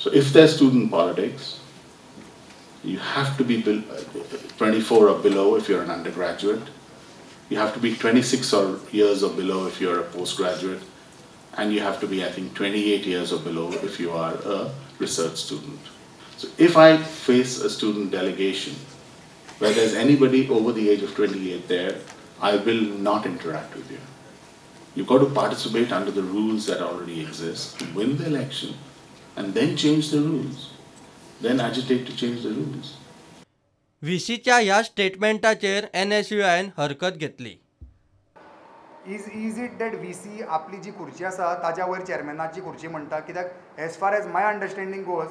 So if there's student politics, you have to be 24 or below if you're an undergraduate. You have to be 26 years or below if you're a postgraduate. And you have to be, I think, 28 years or below if you are a research student. So if I face a student delegation where there's anybody over the age of 28 there, I will not interact with you. You've got to participate under the rules that already exist, win the election, and then change the rules. Then agitate to change the rules. व्हीसीच्या ह्या स्टेटमेंटाचेर NSUIन हरकत घेतली. Is it that VC आपली जी खुर्ची आसा ताज्या वयर चॅरमॅनाची खुर्ची म्हणटा, कित्याक as far as my understanding goes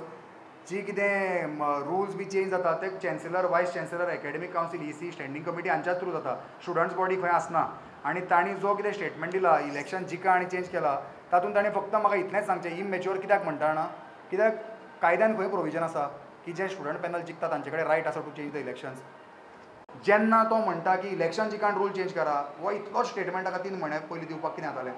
जी कितें रुल्स बी चेंज जाता ते chancellor, vice chancellor, academic council, EC, standing committee हांच्याच थ्रू जाता. स्टुडंट्स बॉडी खंय आसना. आनी तांणी जो कितें स्टेटमेंट दिला इलेक्शन जिका आनी चेंज केला तातूंत ताणें फक्त म्हाका इतलेंच सांगचें इमॅच्युअर कित्याक म्हणटा जाणा, कित्याक कायद्यान खंय प्रोविजन आसा की जे स्टुडंट पॅनल जिखता तांचे कडेन रायट आसा टू चेंज द इलेक्शन्स. जेन्ना तो म्हणटा की इलेक्शन जिकान रूल चेंज करा, हो इतलोच स्टेटमेंट ताका 3 म्हयने पयलीं दिवपाक कितें जातालें.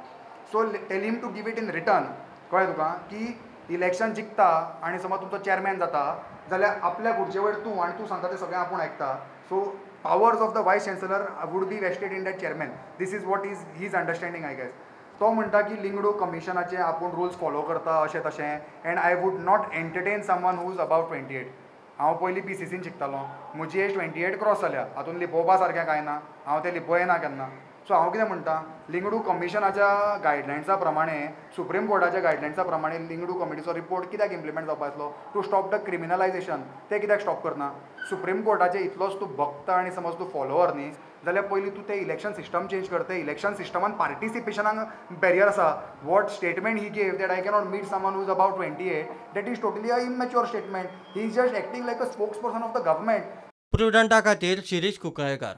So tell him to give it in return. कळ्ळें तुका की इलेक्शन जिखता आनी समज तुमचो चॅरमॅन जाता जाल्यार आपल्या खुर्चे वयर तूं आनी तूं सांगता तें सगळें आपूण आयकता. So powers of the vice chancellor would be wasted in that chairman. This is what is his understanding I guess. तो म्हणटा की लिंगडू कमिशनाचे आपूण रुल्स फॉलो करता अशें तशें. End I would not entertain someone who is above 28. हांव पयलीं PCCन शिकतालो. म्हजी एज 28 क्रॉस जाल्या. हातून लिपोवपा सारकें कांय ना. हांव तें लिपयना केन्ना. सो हांव कितें म्हणटा, लिंगडू कमिशनाच्या गायडलायन्सा प्रमाणें, सुप्रीम कोर्टाच्या गायडलायन्सा प्रमाणें लिंगडू कमिटीचो रिपोर्ट कित्याक इम्प्लिमेंट जावपा आसलो टू स्टॉप द क्रिमिनलायझेशन. तें कित्याक स्टॉप करना. सुप्रीम कोर्टाचे इतलोच तूं भक्त आनी समज तूं फॉलोवर न्ही जाल्यार पयलीं तूं तें इलेक्शन सिस्टम चेंज कर. तें इलेक्शन सिस्टमान पार्टिसिपेशनाक बॅरियर आसा. What statement he gave that I cannot meet someone who is above 28, that is totally a immature statement. He is just acting like a spokesperson of the government. प्रुडंटा खातीर शिरीष कुंकळयेकार.